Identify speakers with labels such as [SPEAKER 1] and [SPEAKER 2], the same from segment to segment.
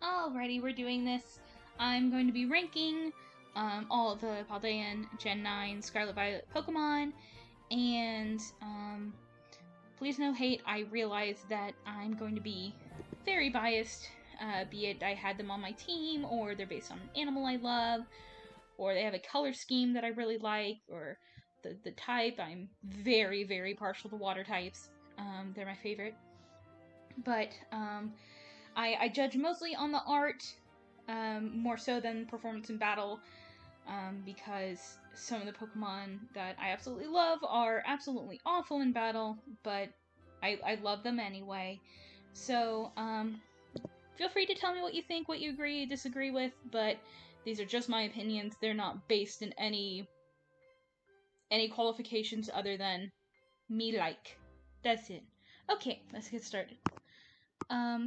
[SPEAKER 1] Alrighty, we're doing this. I'm going to be ranking all of the Paldean Gen 9 Scarlet Violet Pokemon, and please no hate, I realize that I'm going to be very biased, be it I had them on my team, or they're based on an animal I love, or they have a color scheme that I really like, or the type. I'm very, very partial to water types. They're my favorite. But I judge mostly on the art, more so than performance in battle, because some of the Pokemon that I absolutely love are absolutely awful in battle, but I love them anyway. So, feel free to tell me what you think, what you agree, disagree with, but these are just my opinions. They're not based in any qualifications other than me like. That's it. Okay, let's get started.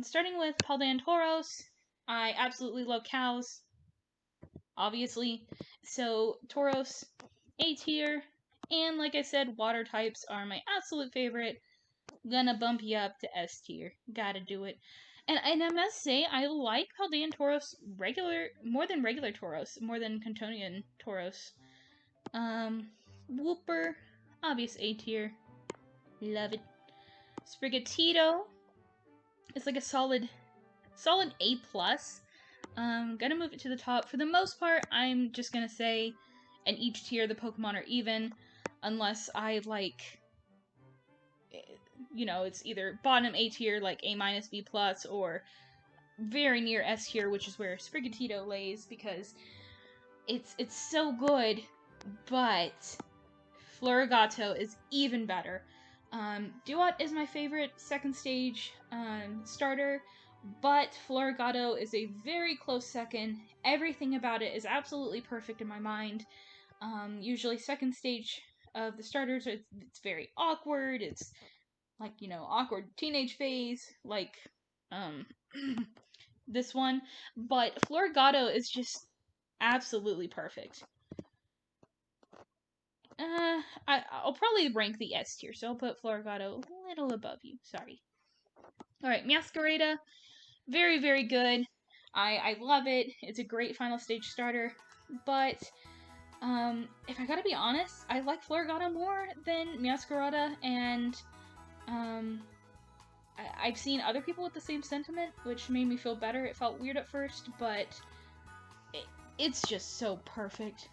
[SPEAKER 1] Starting with Paldean Tauros, I absolutely love cows, obviously. So, Tauros, A tier, and like I said, water types are my absolute favorite. Gonna bump you up to S tier. Gotta do it. And I must say, I like Paldean Tauros more than regular Tauros, more than Cantonian Tauros. Wooper, obvious A tier. Love it. Sprigatito, it's like a solid A+. Gonna move it to the top. For the most part, I'm just gonna say in each tier the Pokemon are even, unless I like, it's either bottom A tier, like A-, B+, or very near S tier, which is where Sprigatito lays, because it's so good, but Florigato is even better. Duat is my favorite second stage starter, but Florigato is a very close second. Everything about it is absolutely perfect in my mind. Usually second stage of the starters, it's very awkward. It's like, awkward teenage phase, like this one. But Florigato is just absolutely perfect. I'll probably rank the S tier, so I'll put Florigato a little above you. Sorry. Alright, Masquerada. Very, very good. I love it. It's a great final stage starter. But, if I gotta be honest, I like Florigato more than Masquerada, and, I've seen other people with the same sentiment, which made me feel better. It felt weird at first, but it's just so perfect.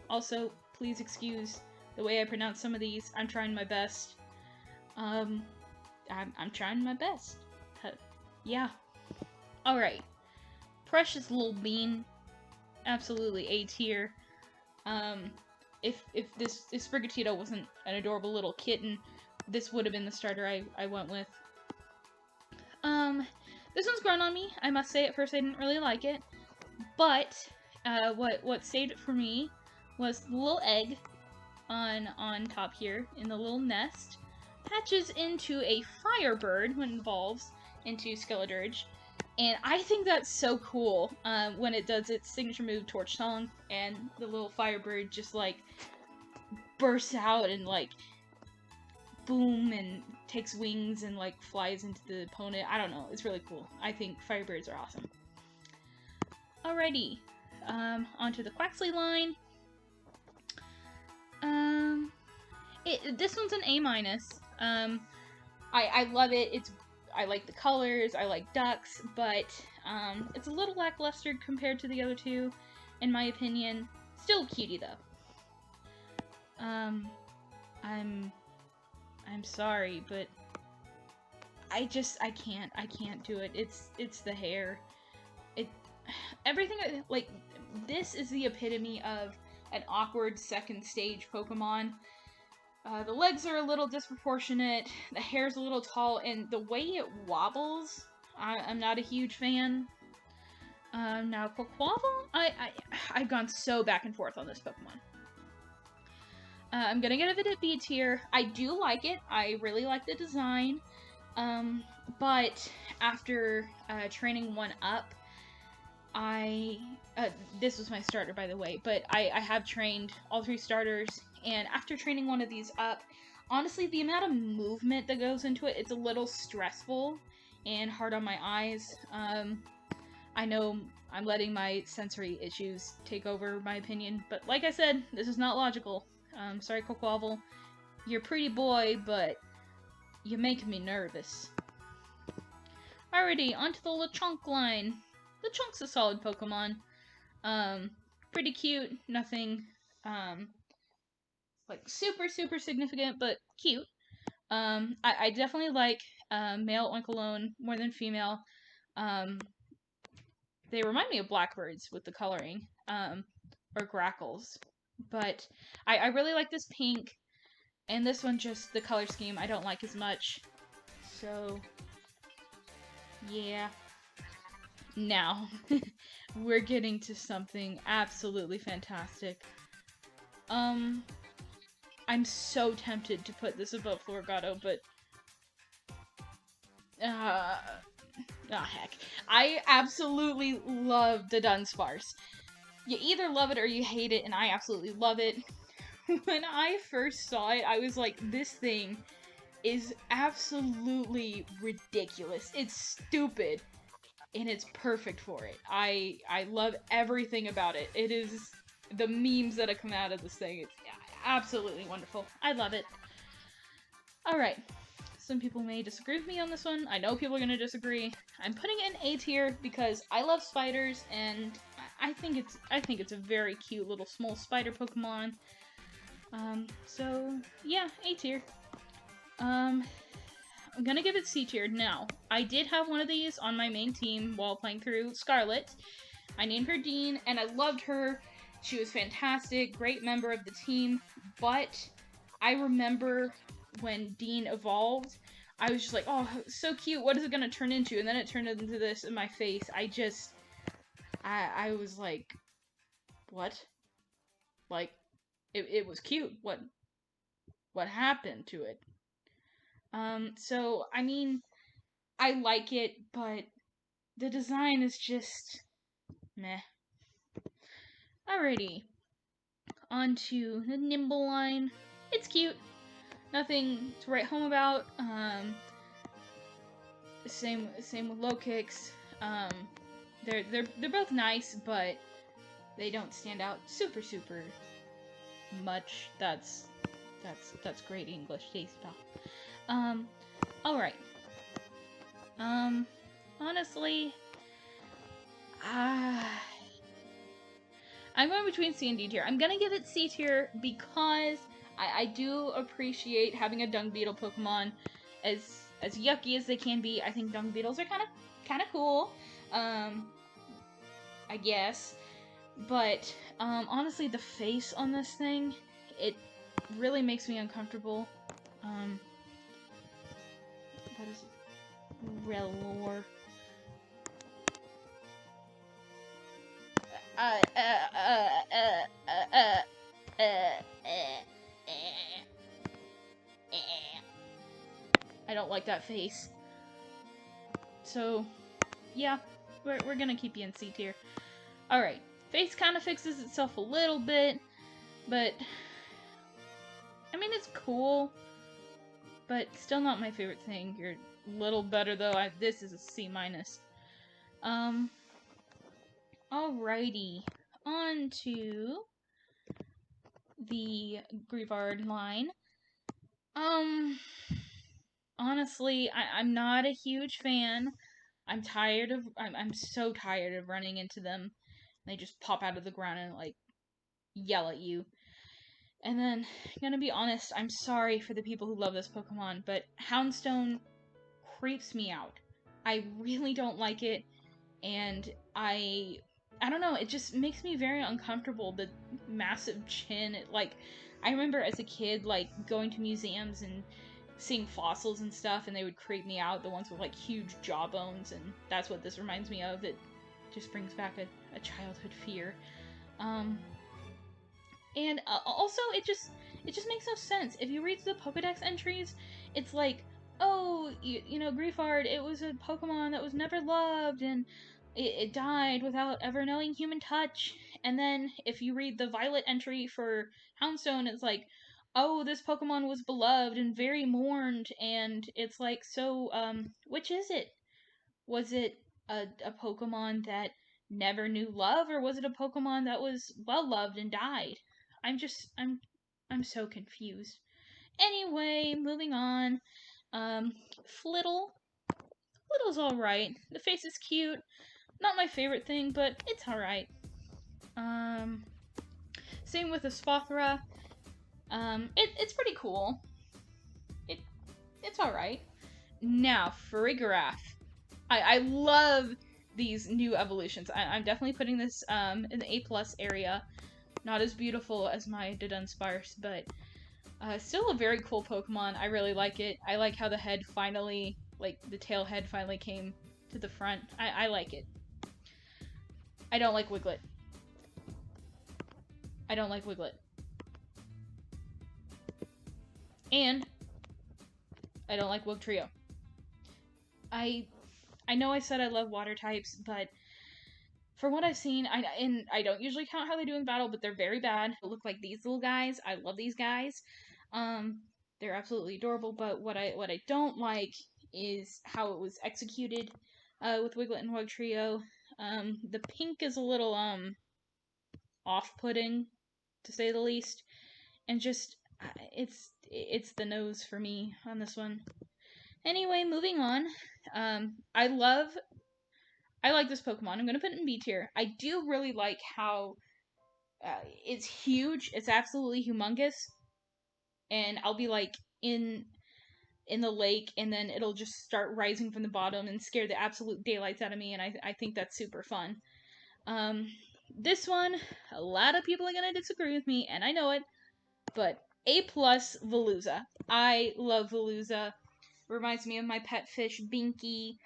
[SPEAKER 1] Also, please excuse the way I pronounce some of these. I'm trying my best. I'm trying my best. Yeah. Alright. Precious Little Bean. Absolutely A tier. If Sprigatito wasn't an adorable little kitten, this would have been the starter I went with. This one's grown on me. I must say, at first I didn't really like it. But, what saved it for me was the little egg on top here in the little nest. Hatches into a Firebird when it evolves into Skeledirge. And I think that's so cool when it does its signature move, Torch Song, and the little Firebird just, like, bursts out and, like, boom, and takes wings and, like, flies into the opponent. I don't know. It's really cool. I think Firebirds are awesome. Alrighty. Onto the Quaxley line. This one's an A-. I love it. I like the colors, I like ducks, but it's a little lackluster compared to the other two, in my opinion. Still a cutie though. I'm sorry, but I can't do it. It's the hair. Everything, like, this is the epitome of an awkward second stage Pokemon. The legs are a little disproportionate, the hair's a little tall, and the way it wobbles, I'm not a huge fan. Now, Quaquaval, I've gone so back and forth on this Pokemon. I'm gonna give it a B tier. I do like it. I really like the design. But after training one up, this was my starter, by the way, but I have trained all three starters, and after training one of these up, honestly, the amount of movement that goes into it, it's a little stressful and hard on my eyes. I know I'm letting my sensory issues take over my opinion, but like I said, this is not logical. Sorry, Coquavel. You're a pretty boy, but you make me nervous. Alrighty, onto the Lechonk line. Lechonk's a solid Pokemon. Pretty cute, nothing, like super significant, but cute. I definitely like, male Oinkologne more than female. They remind me of blackbirds with the coloring, or grackles. But I really like this pink, and this one just, the color scheme I don't like as much. So, yeah. Now, we're getting to something absolutely fantastic. I'm so tempted to put this above Florgato, but heck. I absolutely love the Dunsparce. You either love it or you hate it, and I absolutely love it. When I first saw it, I was like, this thing is absolutely ridiculous. It's stupid, and it's perfect for it. I love everything about it. It is the memes that have come out of this thing. It's absolutely wonderful. I love it. Alright. Some people may disagree with me on this one. I know people are going to disagree. I'm putting it in A tier because I love spiders, and I think it's a very cute little small spider Pokemon. So yeah, A tier. I'm gonna give it C tier. Now, I did have one of these on my main team while playing through Scarlet. I named her Dean, and I loved her. She was fantastic, great member of the team, but I remember when Dean evolved, I was just like, oh, so cute, what is it gonna turn into? And then it turned into this in my face. I was like, what? Like, it was cute. What happened to it? So, I mean, I like it, but the design is just meh. Alrighty. On to the Nimble line. It's cute. Nothing to write home about. Same with Low Kicks. They're both nice, but they don't stand out super much. That's great English taste, pal. Alright. Honestly, I'm going between C and D tier. I'm gonna give it C tier because I do appreciate having a Dung Beetle Pokemon. As yucky as they can be, I think Dung Beetles are kind of cool. I guess. But, honestly, the face on this thing, it really makes me uncomfortable. What is it? Relor. I don't like that face. So, yeah, we're gonna keep you in C tier. Alright, face kind of fixes itself a little bit, but, I mean, it's cool, but still not my favorite thing. You're a little better, though. This is a C-. Alrighty, on to the Grievard line. Honestly, I'm not a huge fan. I'm so tired of running into them. They just pop out of the ground and, like, yell at you. And then, gonna be honest, I'm sorry for the people who love this Pokemon, but Houndstone creeps me out. I really don't like it, and I don't know, it just makes me very uncomfortable, the massive chin. I remember as a kid, like, going to museums and seeing fossils and stuff, and they would creep me out, the ones with, like, huge jawbones, and that's what this reminds me of. It just brings back a childhood fear. And also, it just makes no sense. If you read the Pokedex entries, it's like, oh, you know, Griefard, it was a Pokemon that was never loved, and it died without ever knowing human touch. And then, if you read the Violet entry for Houndstone, it's like, oh, this Pokemon was beloved and very mourned, and it's like, so, which is it? Was it a Pokemon that never knew love, or was it a Pokemon that was well loved and died? I'm so confused. Anyway, moving on. Flittle. Flittle's alright. The face is cute. Not my favorite thing, but it's alright. Same with the Spothra. It's pretty cool. It's alright. Now, Farigiraf. I love these new evolutions. I'm definitely putting this in the A+ area. Not as beautiful as my Dudunsparce, but still a very cool Pokemon. I really like it. I like how the head finally, like, the tail head finally came to the front. I like it. I don't like Wiglet. I don't like Wiglet. And I don't like Wugtrio. I know I said I love water types, but for what I've seen, I don't usually count how they do in battle, but they're very bad. They look like these little guys. I love these guys. They're absolutely adorable, but what I don't like is how it was executed with Wiglet and Wugtrio. The pink is a little off-putting, to say the least, and just it's the nose for me on this one. Anyway, moving on. I like this Pokemon. I'm gonna put it in B tier. I do really like how it's huge. It's absolutely humongous, and I'll be like in the lake, and then it'll just start rising from the bottom and scare the absolute daylights out of me, and I think that's super fun. This one, a lot of people are gonna disagree with me, and I know it, but A+ Veluza. I love Veluza. Reminds me of my pet fish, Binky,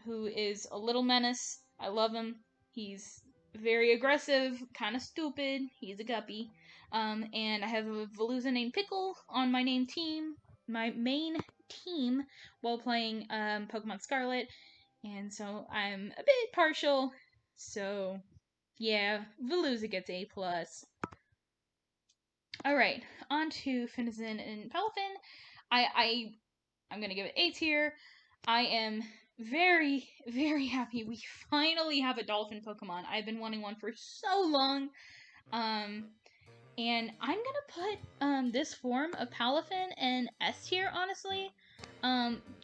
[SPEAKER 1] who is a little menace. I love him. He's very aggressive, kind of stupid. He's a guppy. And I have a Veluza named Pickle on my main team while playing Pokemon Scarlet. And so I'm a bit partial. So, yeah, Veluza gets A+. Alright, on to Finizen and Palafin. I'm gonna give it A tier. I am very, very happy we finally have a dolphin Pokemon. I've been wanting one for so long. And I'm gonna put this form of Palafin in S tier, honestly.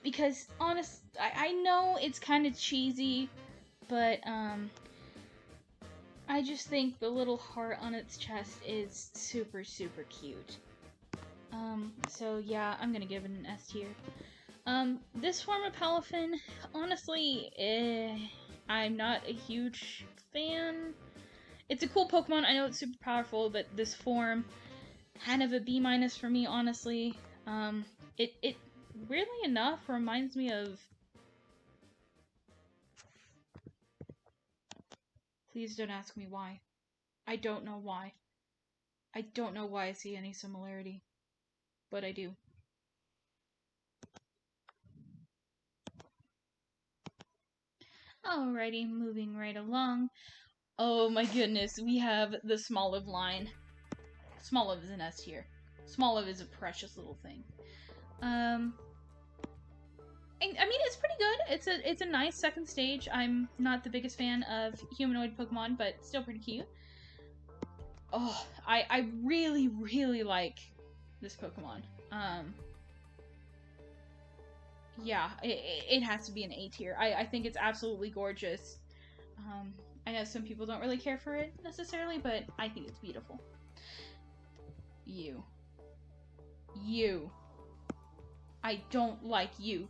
[SPEAKER 1] Because I know it's kind of cheesy, but I just think the little heart on its chest is super, super cute. So yeah, I'm gonna give it an S tier. This form of Palafin, honestly, I'm not a huge fan. It's a cool Pokemon, I know it's super powerful, but this form, kind of a B- for me, honestly. It weirdly enough reminds me of... Please don't ask me why. I don't know why. I don't know why I see any similarity, but I do. Alrighty, moving right along. Oh my goodness, we have the Smoliv line. Smoliv is an S tier. Smoliv is a precious little thing. I mean, it's pretty good. It's a nice second stage. I'm not the biggest fan of humanoid Pokemon, but still pretty cute. Oh, I really, really like this Pokemon. Yeah, it has to be an A tier. I think it's absolutely gorgeous. I know some people don't really care for it necessarily, but I think it's beautiful. You. I don't like you.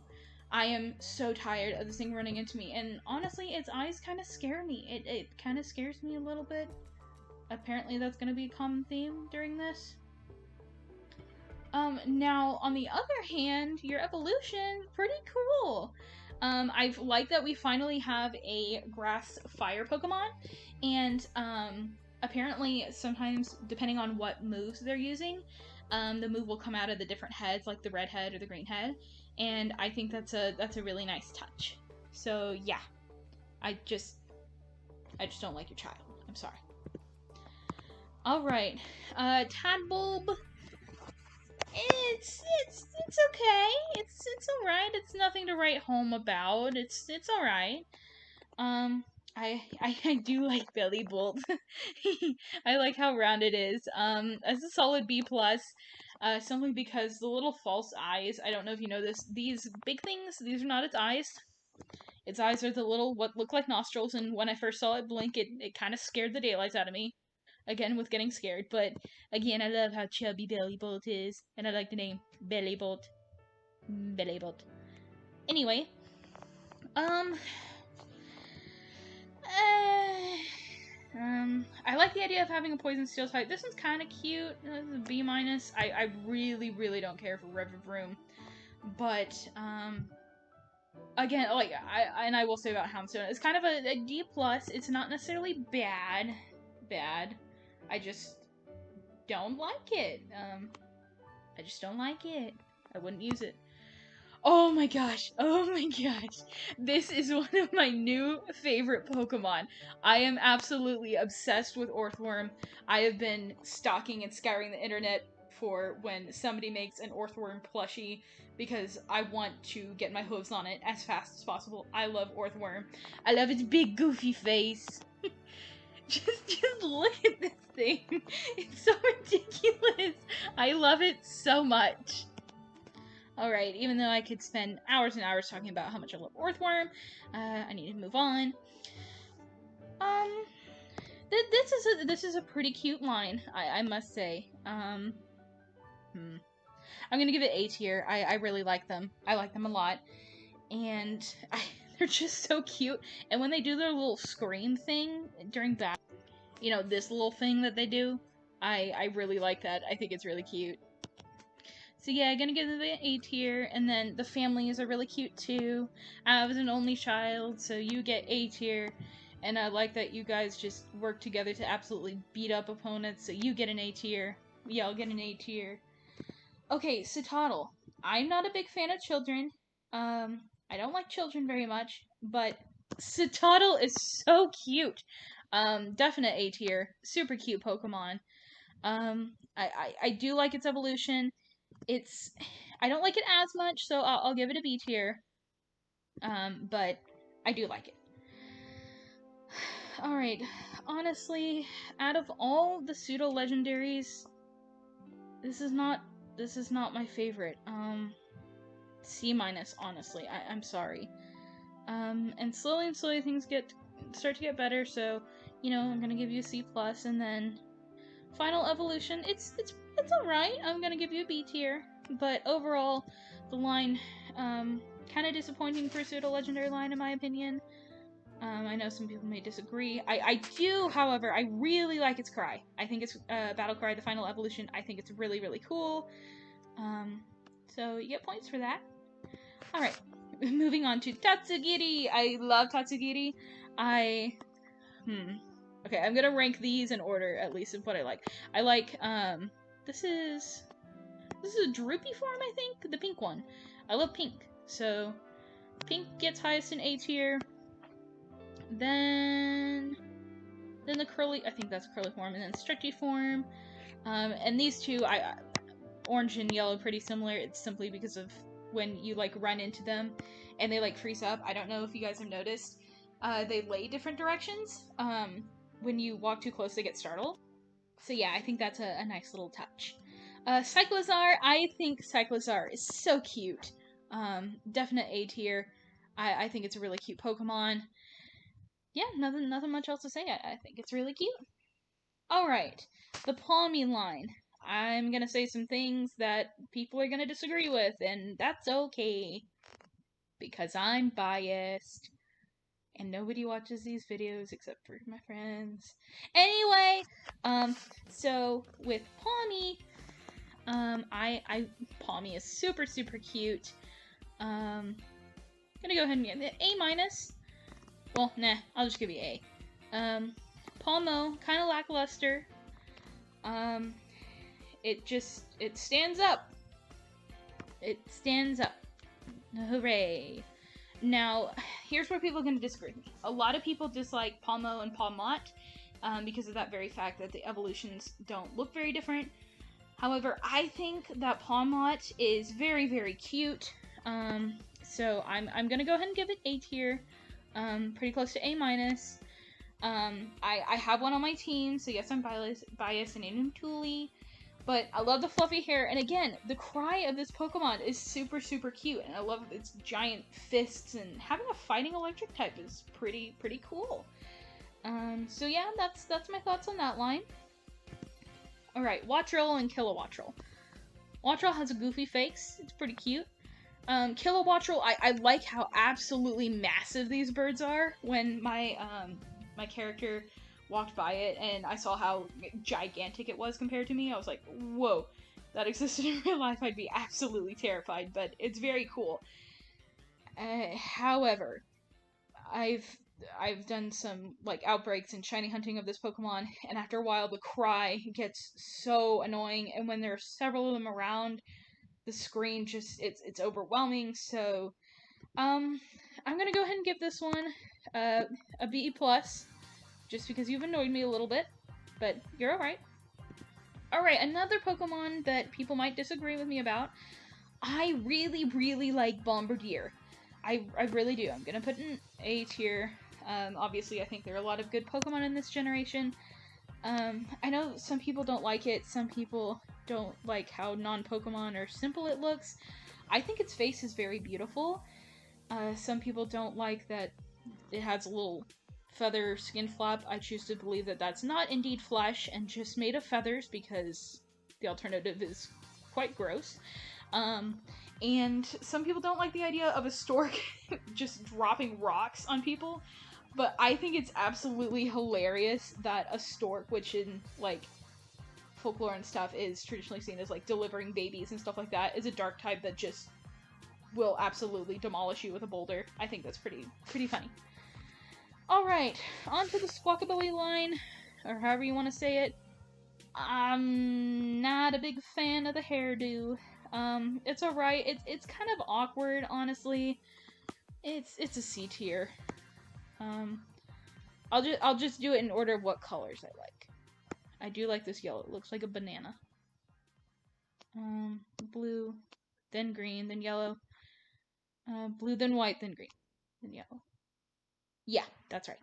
[SPEAKER 1] I am so tired of this thing running into me, and honestly, its eyes kind of scare me. It kind of scares me a little bit. Apparently that's going to be a common theme during this. Now, on the other hand, your evolution, pretty cool. I like that we finally have a grass fire Pokemon, and, apparently, sometimes, depending on what moves they're using, the move will come out of the different heads, like the red head or the green head, and I think that's a really nice touch. So, yeah. I just don't like your child. I'm sorry. Alright, Tadbulb. It's okay. It's alright. It's nothing to write home about. It's alright. Um, I do like Belly Bolt. I like how round it is. As a solid B plus. Simply because the little false eyes. I don't know if you know this. These big things. These are not its eyes. Its eyes are the little what look like nostrils. And when I first saw it blink, it kind of scared the daylights out of me. Again with getting scared, but again, I love how chubby Belly Bolt is, and I like the name Belly Bolt. Belly Bolt. Anyway, um, I like the idea of having a poison steel type. This one's kind of cute. This is a B minus. I really don't care for Revivroom, but again, like I will say about Houndstone, it's kind of a D plus. It's not necessarily bad. I just don't like it. I just don't like it. I wouldn't use it. Oh my gosh. This is one of my new favorite Pokemon. I am absolutely obsessed with Orthworm. I have been stalking and scouring the internet for when somebody makes an Orthworm plushie because I want to get my hooves on it as fast as possible. I love Orthworm. I love its big goofy face. Just look at this thing. It's so ridiculous. I love it so much. Alright, even though I could spend hours and hours talking about how much I love Orthworm, I need to move on. This is a pretty cute line, I must say. I'm gonna give it A tier. I really like them. I like them a lot. And they're just so cute. And when they do their little scream thing during battle, you know, this little thing that they do, I really like that. I think it's really cute. So yeah, I'm gonna give it an A tier, and then the families are really cute too. I was an only child, so you get A tier, and I like that you guys just work together to absolutely beat up opponents, so you get an A tier. Yeah, I'll get an A tier. Okay, Citadel. I'm not a big fan of children. I don't like children very much, but Citadel is so cute. Definite A tier. Super cute Pokemon. I do like its evolution. I don't like it as much, so I'll give it a B tier. But I do like it. Alright, honestly, out of all the pseudo legendaries, this is not my favorite. C minus, honestly. I'm sorry. And slowly things start to get better, so, you know, I'm gonna give you a C plus, and then Final Evolution, it's alright. I'm gonna give you a B tier, but overall, the line, kind of disappointing for a pseudo-legendary line, in my opinion. I know some people may disagree. I do, however, I really like its cry. I think its battle cry, the Final Evolution, I think it's really cool. So you get points for that. Alright, moving on to Tatsugiri. I love Tatsugiri. Okay, I'm gonna rank these in order, at least, of what I like. I like, this is a droopy form, I think? The pink one. I love pink. So, pink gets highest in A tier. Then the curly, I think that's curly form, and then stretchy form. And these two, orange and yellow, pretty similar. It's simply because of when you, like, run into them, and they, like, freeze up. I don't know if you guys have noticed. They lay different directions. When you walk too close, they get startled. So yeah, I think that's a nice little touch. Cyclizar, I think Cyclizar is so cute. Definite A tier. I think it's a really cute Pokemon. Yeah, nothing much else to say. I think it's really cute. Alright, the Palmy line. I'm gonna say some things that people are gonna disagree with, and that's okay. Because I'm biased. And nobody watches these videos except for my friends. Anyway, so with Palmy, Palmy is super cute. Gonna go ahead and get it A minus. Well, nah, I'll just give you A. Palmo, kind of lackluster. It stands up. It stands up. Hooray. Now, here's where people are going to disagree with me. A lot of people dislike Palmo and Palmont because of that very fact that the evolutions don't look very different. However, I think that Pawmot is very, very cute. So I'm gonna go ahead and give it A tier. Pretty close to A minus. I have one on my team, so yes, I'm biased and named him Tuli. But I love the fluffy hair, and again, the cry of this Pokemon is super, super cute, and I love its giant fists, and having a fighting electric type is pretty cool. So yeah, that's my thoughts on that line. Alright, Wattrel and Kilowattrel. Wattrel has a goofy face, it's pretty cute. Kilowattrel, I like how absolutely massive these birds are. When my character walked by it and I saw how gigantic it was compared to me, I was like, whoa, that existed in real life, I'd be absolutely terrified, but it's very cool. However, I've done some like outbreaks and shiny hunting of this Pokemon, and after a while the cry gets so annoying, and when there are several of them around, the scream just it's overwhelming. So I'm gonna go ahead and give this one a B plus, just because you've annoyed me a little bit, but you're alright. Alright, another Pokemon that people might disagree with me about. I really like Bombardier. I really do. I'm gonna put an A tier. Obviously, I think there are a lot of good Pokemon in this generation. I know some people don't like it. Some people don't like how non-Pokemon or simple it looks. I think its face is very beautiful. Some people don't like that it has a little feather skin flap. I choose to believe that that's not indeed flesh and just made of feathers, because the alternative is quite gross. And some people don't like the idea of a stork just dropping rocks on people, but I think it's absolutely hilarious that a stork, which in like folklore and stuff is traditionally seen as like delivering babies and stuff like that, is a dark type that just will absolutely demolish you with a boulder. I think that's pretty funny. Alright, on to the Squawkabilly line, or however you want to say it. I'm not a big fan of the hairdo. It's alright. It's kind of awkward, honestly. It's a C tier. I'll just do it in order of what colors I like. I do like this yellow. It looks like a banana. Blue, then green, then yellow. Blue, then white, then green, then yellow. Yeah, that's right.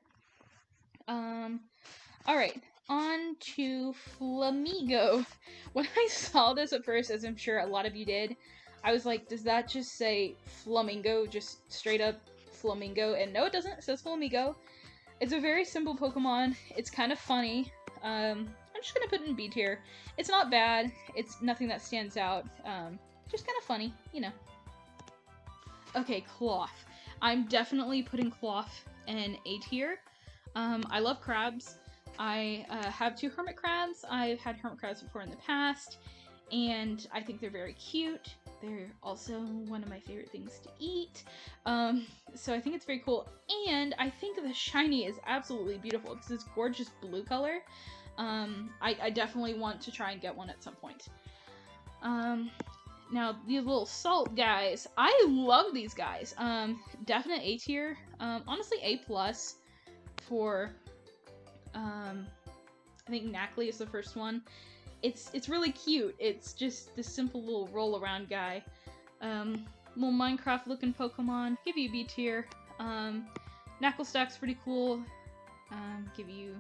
[SPEAKER 1] Alright, on to Flamigo. When I saw this at first, as I'm sure a lot of you did, I was like, does that just say Flamingo? Just straight up Flamingo? And no, it doesn't. It says Flamigo. It's a very simple Pokemon. It's kind of funny. I'm just gonna put it in B tier. It's not bad. It's nothing that stands out. Just kind of funny, you know. Okay, Cloth. I'm definitely putting Cloth in A tier. I love crabs. I have 2 hermit crabs. I've had hermit crabs before in the past, and I think they're very cute. They're also one of my favorite things to eat. So I think it's very cool, and I think the shiny is absolutely beautiful because it's gorgeous blue color. I definitely want to try and get one at some point. Now, these little salt guys, I love these guys. Definite A tier. Honestly, A plus for, I think Knackley is the first one. It's really cute. It's just this simple little roll around guy. Little Minecraft looking Pokemon. Give you a B tier. Knacklestack's pretty cool. I'll give you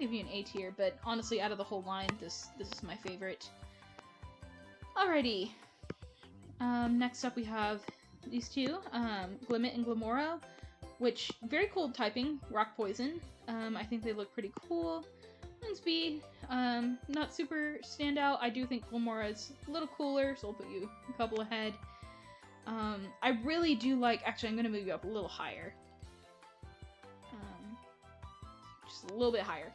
[SPEAKER 1] an A tier, but honestly, out of the whole line, this is my favorite. Alrighty. Next up we have these two, Glimmet and Glimora, which, very cool typing, rock poison. I think they look pretty cool. One's B, not super standout. I do think Glimora's a little cooler, so I'll put you a couple ahead. I really do like, actually I'm gonna move you up a little higher. Just a little bit higher.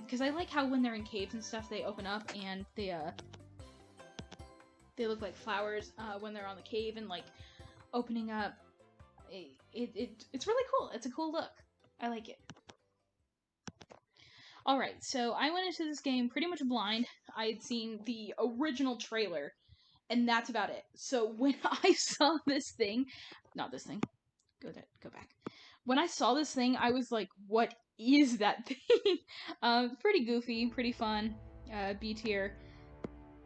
[SPEAKER 1] Because I like how when they're in caves and stuff, they open up and they look like flowers when they're on the cave and like opening up. It's really cool. It's a cool look. I like it. Alright, so I went into this game pretty much blind. I had seen the original trailer, and that's about it. So when I saw this thing, not this thing, go back. When I saw this thing, I was like, what is that thing? Pretty goofy, pretty fun. B tier.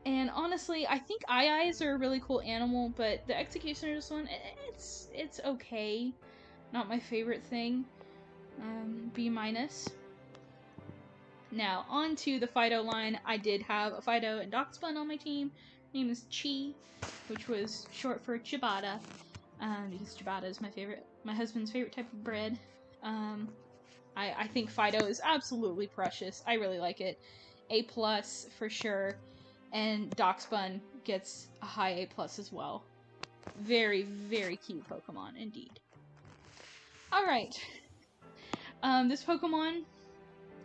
[SPEAKER 1] And honestly, I think eyes are a really cool animal, but the Executioner's one, it's okay. Not my favorite thing. B minus. Now, on to the Fido line. I did have a Fido and Doxbun on my team. Her name is Chi, which was short for ciabatta, because ciabatta is my husband's favorite type of bread. I think Fido is absolutely precious. I really like it. A+ for sure. And Doxbun gets a high A+ as well. Very, very cute Pokemon indeed. Alright. This Pokemon,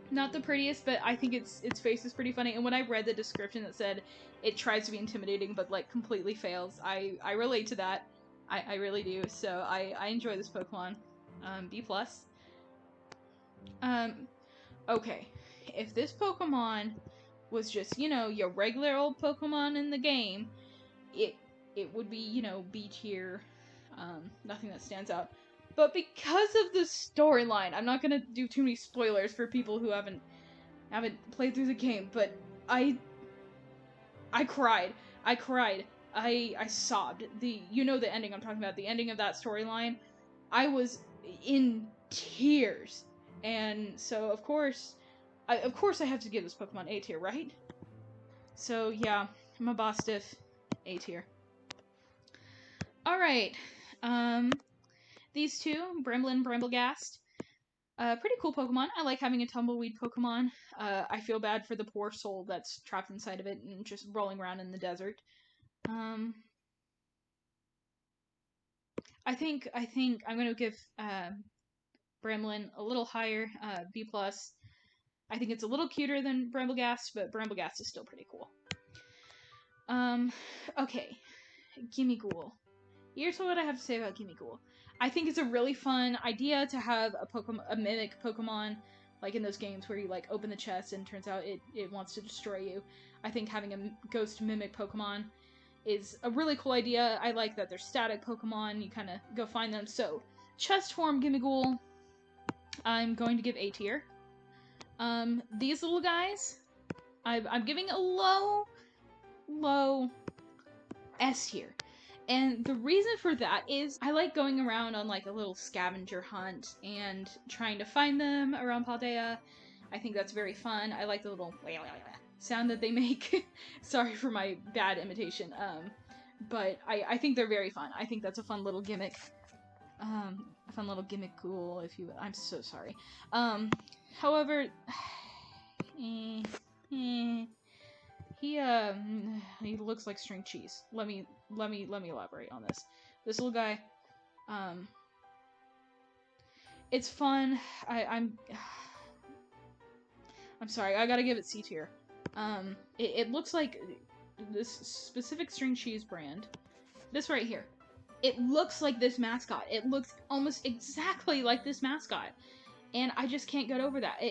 [SPEAKER 1] not the prettiest, but I think its face is pretty funny. And when I read the description that said it tries to be intimidating but like completely fails, I relate to that. I really do. So I enjoy this Pokemon. B+. Okay. If this Pokemon was just, you know, your regular old Pokemon in the game, it would be, you know, B tier. Nothing that stands out. But because of the storyline, I'm not gonna do too many spoilers for people who haven't played through the game, but I cried. I sobbed. You know the ending I'm talking about, the ending of that storyline. I was in tears. And so of course I have to give this Pokemon A tier, right? So yeah, I'm a Bostiff, A tier. Alright. These two, Brimblin, Bramblegast. Pretty cool Pokemon. I like having a tumbleweed Pokemon. I feel bad for the poor soul that's trapped inside of it and just rolling around in the desert. I think I'm gonna give Bramblin a little higher, B+. I think it's a little cuter than Bramblegast, but Bramblegast is still pretty cool. Okay. Gimmighoul. Here's what I have to say about Gimmighoul. I think it's a really fun idea to have a mimic Pokemon, like in those games where you like open the chest and it turns out it wants to destroy you. I think having a ghost mimic Pokemon is a really cool idea. I like that they're static Pokemon, you kind of go find them. So, chest form Gimmighoul, I'm going to give A tier. These little guys, I'm giving a low S tier. And the reason for that is I like going around on like a little scavenger hunt and trying to find them around Paldea. I think that's very fun. I like the little sound that they make. Sorry for my bad imitation. But I think they're very fun. I think that's a fun little gimmick. A fun little gimmick cool, if you will. I'm so sorry. However, he looks like string cheese. Let me elaborate on this. This little guy, it's fun. I'm sorry, I gotta give it C tier. It looks like this specific string cheese brand. This right here. It looks like this mascot. It looks almost exactly like this mascot. And I just can't get over that.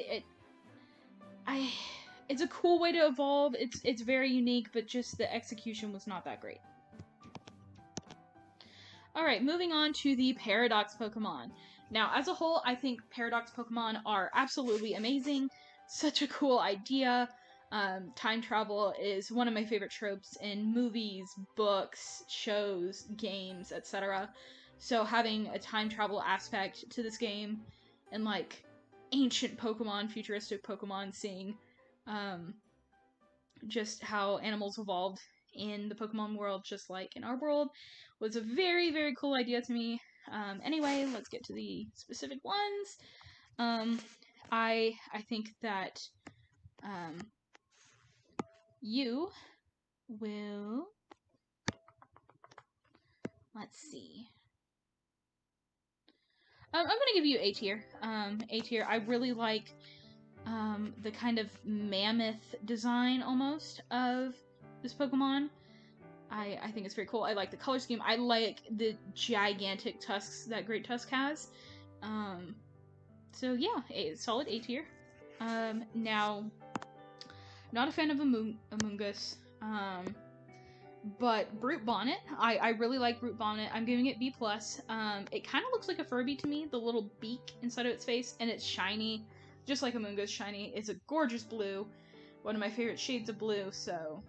[SPEAKER 1] It's a cool way to evolve. It's very unique, but just the execution was not that great. Alright, moving on to the Paradox Pokemon. Now, as a whole, I think Paradox Pokemon are absolutely amazing. Such a cool idea. Time travel is one of my favorite tropes in movies, books, shows, games, etc. So having a time travel aspect to this game and like ancient Pokemon, futuristic Pokemon, seeing just how animals evolved in the Pokemon world, just like in our world, was a very, very cool idea to me. Anyway, let's get to the specific ones. I think that you will... Let's see. I'm gonna give you A tier. A tier. I really like the kind of mammoth design almost of this Pokemon. I think it's very cool. I like the color scheme. I like the gigantic tusks that Great Tusk has. So yeah, a solid A tier. Now, not a fan of Amoonguss. But Brute Bonnet, I really like Brute Bonnet. I'm giving it B+. It kind of looks like a Furby to me, the little beak inside of its face, and it's shiny, just like Amoonguss shiny. It's a gorgeous blue. one of my favorite shades of blue, so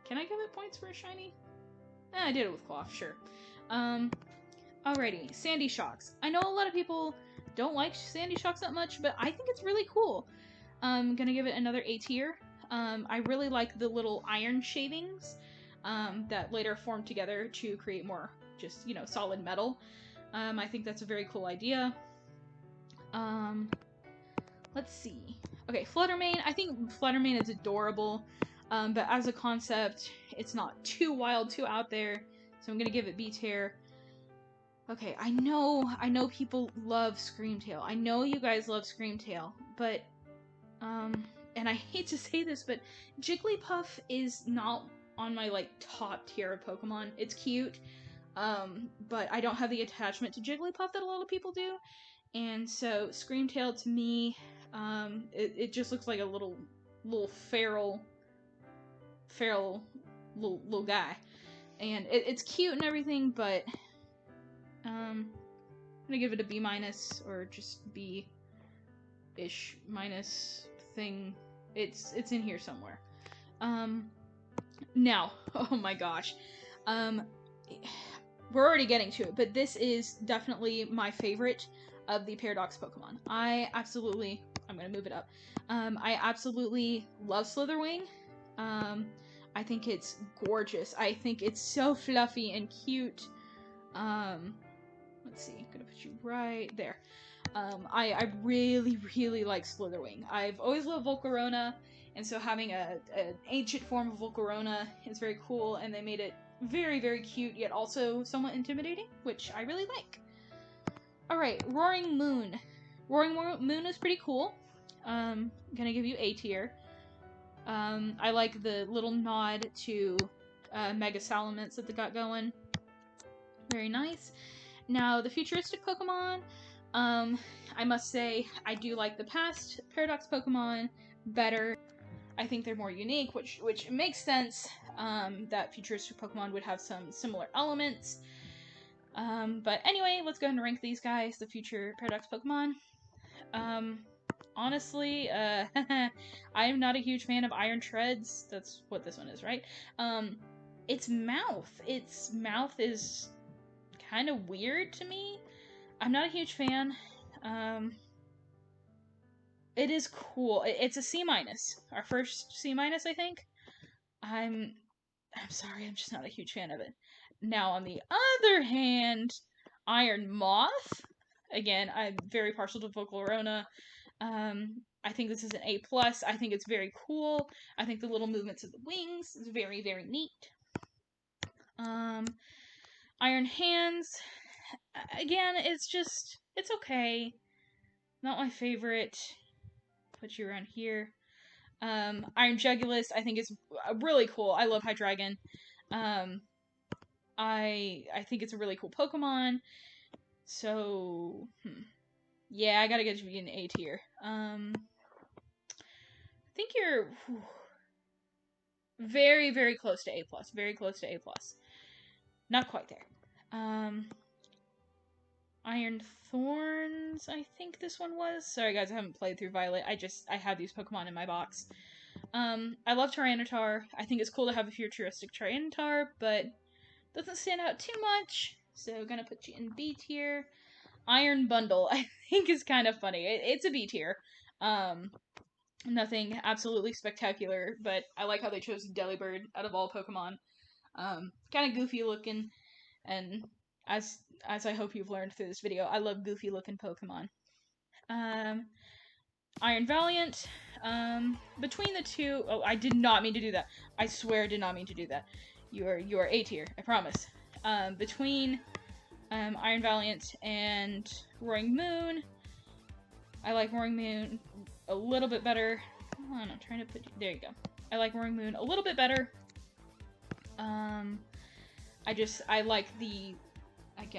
[SPEAKER 1] can I give it points for a shiny? I did it with cloth, sure. Alrighty, Sandy Shocks. I know a lot of people don't like Sandy Shocks that much, but I think it's really cool. I'm gonna give it another A tier. I really like the little iron shavings that later formed together to create more just, you know, solid metal. I think that's a very cool idea. Let's see. Okay, Fluttermane. I think Fluttermane is adorable, but as a concept, it's not too wild, too out there, so I'm gonna give it B tier. Okay, I know people love Screamtail. I know you guys love Screamtail, but, and I hate to say this, but Jigglypuff is not on my, like, top tier of Pokemon. It's cute, but I don't have the attachment to Jigglypuff that a lot of people do, and so Screamtail to me, it just looks like a little feral little guy, and it's cute and everything, but I'm gonna give it a B minus, or just B-ish minus thing. It's in here somewhere. Now, oh my gosh, we're already getting to it, but this is definitely my favorite of the Paradox Pokemon. I'm gonna move it up. I absolutely love Slitherwing. I think it's gorgeous. I think it's so fluffy and cute. Let's see, I'm gonna put you right there. I really, really like Slitherwing. I've always loved Volcarona, and so having an ancient form of Volcarona is very cool, and they made it very, very cute, yet also somewhat intimidating, which I really like. Alright, Roaring Moon. Roaring Moon is pretty cool. Gonna give you A tier. I like the little nod to Mega Salamence that they got going. Very nice. Now, the futuristic Pokemon, I must say, I do like the past Paradox Pokemon better. I think they're more unique, which makes sense, that futuristic Pokemon would have some similar elements. But anyway, let's go ahead and rank these guys, the future Paradox Pokemon. Honestly, I am not a huge fan of Iron Treads. That's what this one is, right? Its mouth is kind of weird to me. I'm not a huge fan. It is cool. It's a C-. Our first C-, I think. I'm sorry, I'm just not a huge fan of it. Now, on the other hand, Iron Moth. Again, I'm very partial to Volcarona. I think this is an A+. I think it's very cool. I think the little movements of the wings is very, very neat. Iron Hands. Again, it's okay. Not my favorite. Put you around here. Iron Jugulis, I think is really cool. I love Hydreigon. I think it's a really cool Pokemon. So, yeah, I gotta get you an A tier. I think you're very, very close to A+. Very close to A+. Not quite there. Iron Thorns, I think this one was. Sorry guys, I haven't played through Violet. I have these Pokemon in my box. I love Tyranitar. I think it's cool to have a futuristic Tyranitar, but doesn't stand out too much. So gonna put you in B tier. Iron Bundle, I think is kind of funny. It's a B tier. Nothing absolutely spectacular, but I like how they chose Delibird out of all Pokemon. Kind of goofy looking, and as I hope you've learned through this video, I love goofy looking Pokemon. Iron Valiant. Between the two, oh, I did not mean to do that. I swear I did not mean to do that. You are A tier, I promise. Between Iron Valiant and Roaring Moon, I like Roaring Moon a little bit better. Hold on, I'm trying to put, there you go. I like Roaring Moon a little bit better.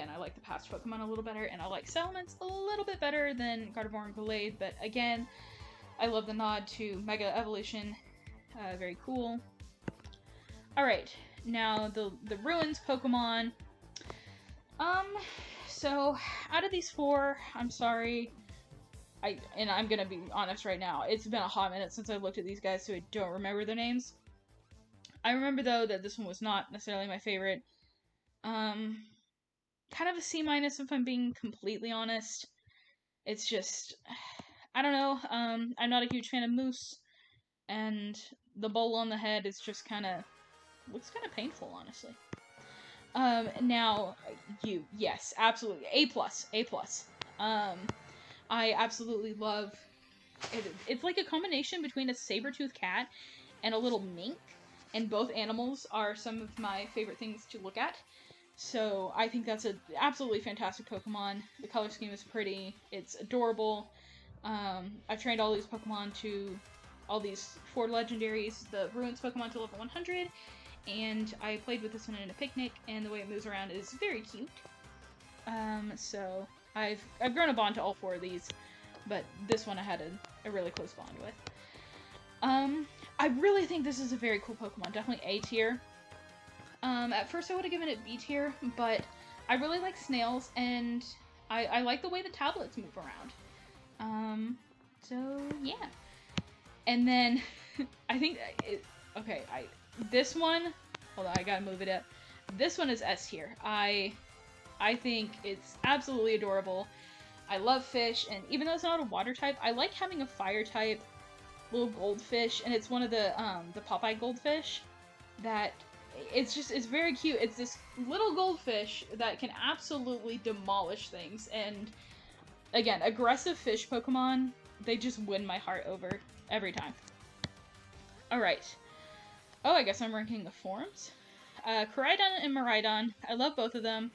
[SPEAKER 1] I like the past Pokemon a little better, and I like Salamence a little bit better than Gardevoir and Gallade, but again, I love the nod to Mega Evolution. Very cool. Alright, now the Ruins Pokemon. So, out of these four, I'm sorry, and I'm gonna be honest right now, it's been a hot minute since I looked at these guys, so I don't remember their names. I remember, though, that this one was not necessarily my favorite. Kind of a C- if I'm being completely honest. It's just, I don't know, I'm not a huge fan of Moose, and the bowl on the head is just looks kind of painful, honestly. Now, yes, absolutely, A+, A+. I absolutely love it. It's like a combination between a saber-toothed cat and a little mink, and both animals are some of my favorite things to look at. So I think that's an absolutely fantastic Pokemon. The color scheme is pretty. It's adorable. I've trained all these Pokemon to all these 4 legendaries, the Ruins Pokemon to level 100, and I played with this one in a picnic, and the way it moves around is very cute. So I've grown a bond to all 4 of these, but this one I had a really close bond with. I really think this is a very cool Pokemon, definitely A tier. At first I would have given it B tier, but I really like snails, and I like the way the tablets move around. So yeah. And then, I think, this one, hold on, I gotta move it up. This one is S tier. I think it's absolutely adorable. I love fish, and even though it's not a water type, I like having a fire type little goldfish, and it's one of the Popeye goldfish that it's very cute. It's this little goldfish that can absolutely demolish things, and again, aggressive fish Pokemon, they just win my heart over every time. Alright. Oh, I guess I'm ranking the forms. Koraidon and Miraidon, I love both of them.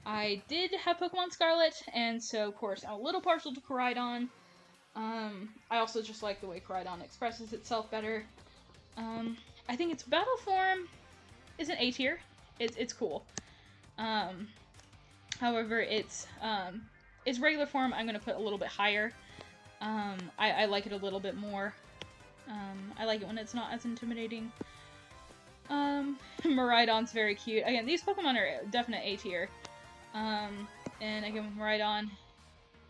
[SPEAKER 1] I did have Pokemon Scarlet, and so, of course, I'm a little partial to Koraidon. I also just like the way Koraidon expresses itself better. I think its battle form is an A tier. It's cool. However, its regular form I'm gonna put a little bit higher. I like it a little bit more. I like it when it's not as intimidating. Miraidon's very cute. Again, these Pokemon are definite A tier. And again with Miraidon,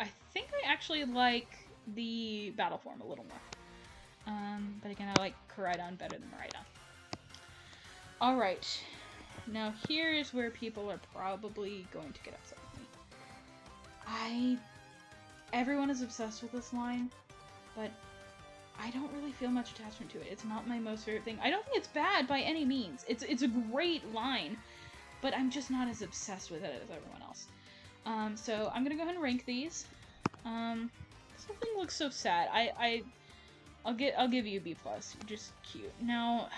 [SPEAKER 1] I think I actually like the battle form a little more. But again, I like Koraidon better than Miraidon. Alright, now here's where people are probably going to get upset with me. Everyone is obsessed with this line, but I don't really feel much attachment to it. It's not my most favorite thing. I don't think it's bad by any means. It's a great line, but I'm just not as obsessed with it as everyone else. So I'm gonna go ahead and rank these. This whole thing looks so sad. I'll give you a B+. Just cute. Now,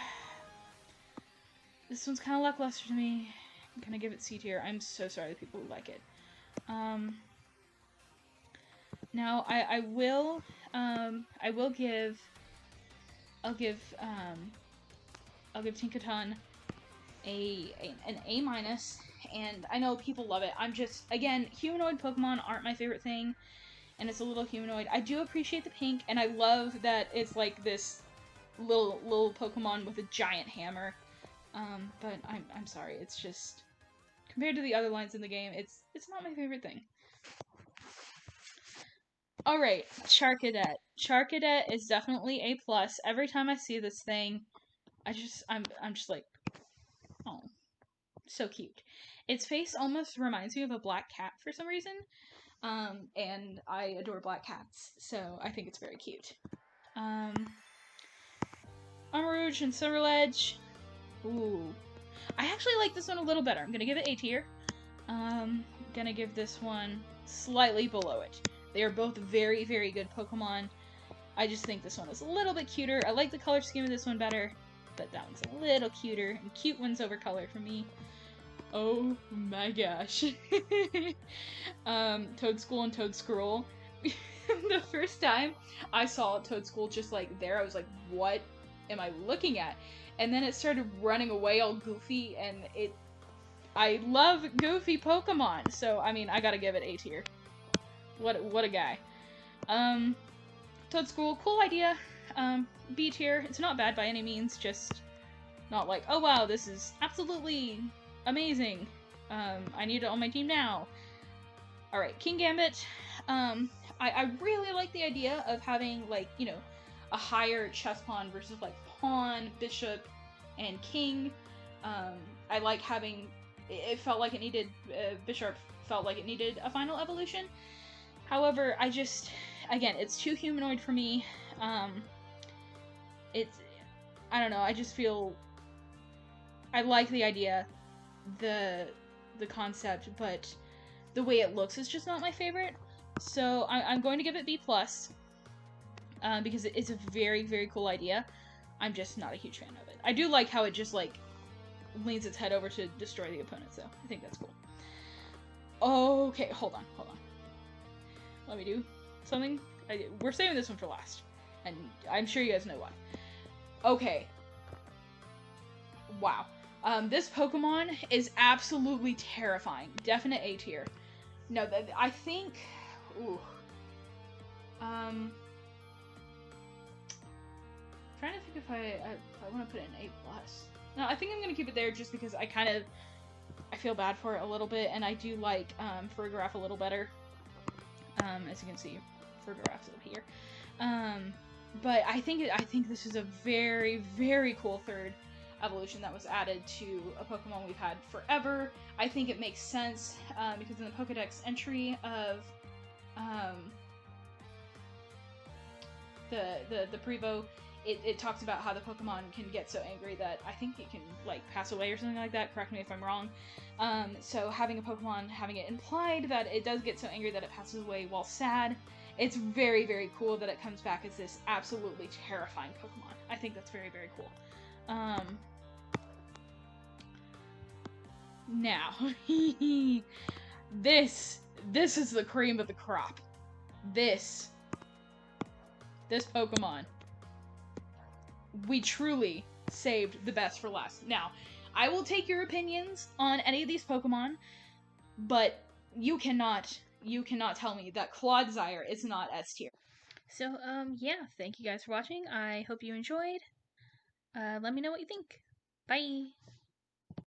[SPEAKER 1] this one's kind of lackluster to me. I'm gonna give it C tier. I'm so sorry to people who like it. Now I'll give Tinkaton an A-, and I know people love it. Again, humanoid Pokemon aren't my favorite thing, and it's a little humanoid. I do appreciate the pink, and I love that it's like this little Pokemon with a giant hammer. But I'm sorry, it's just, compared to the other lines in the game, it's not my favorite thing. Alright, Charcadet. Charcadet is definitely A+. Every time I see this thing, I'm just like, oh, so cute. Its face almost reminds me of a black cat for some reason. And I adore black cats, so I think it's very cute. Armarouge and Silverledge. Ooh. I actually like this one a little better. I'm gonna give it A tier. Gonna give this one slightly below it. They are both very, very good Pokemon. I just think this one is a little bit cuter. I like the color scheme of this one better, but that one's a little cuter. And cute wins over color for me. Oh my gosh. Toedscool and Toedscruel. The first time I saw Toedscool just like there, I was like, what am I looking at? And then it started running away all goofy, and I love goofy Pokemon, so I mean, I gotta give it A tier. What a guy. Toedscool, cool idea. B tier. It's not bad by any means, just not like, oh wow, this is absolutely amazing. I need it on my team now. Alright, King Gambit. I really like the idea of having, like, you know, a higher chess pawn versus, like, pawn, bishop, and king. I like having, it felt like it needed, bishop felt like it needed a final evolution. However, I just, again, it's too humanoid for me. It's, I don't know, I just feel, I like the idea, the concept, but the way it looks is just not my favorite. So I'm going to give it B+, because it's a very, very cool idea. I'm just not a huge fan of it. I do like how it just, like, leans its head over to destroy the opponent, so I think that's cool. Okay, hold on. Let me do something. We're saving this one for last, and I'm sure you guys know why. Okay. Wow. This Pokemon is absolutely terrifying. Definite A tier. No, I think... Ooh. Trying to think if I want to put it in A+. No, I think I'm going to keep it there just because I feel bad for it a little bit, and I do like Fergraph a little better. As you can see, Fergraph's up here. But I think this is a very, very cool third evolution that was added to a Pokemon we've had forever. I think it makes sense because in the Pokedex entry of the Prevo, it talks about how the Pokemon can get so angry that I think it can, like, pass away or something like that. Correct me if I'm wrong. So having a Pokemon, having it implied that it does get so angry that it passes away while sad, it's very, very cool that it comes back as this absolutely terrifying Pokemon. I think that's very, very cool. Now, this is the cream of the crop. This Pokemon. We truly saved the best for last. Now, I will take your opinions on any of these Pokemon, but you cannot tell me that Clodsire is not S tier. So, yeah, thank you guys for watching. I hope you enjoyed. Let me know what you think. Bye!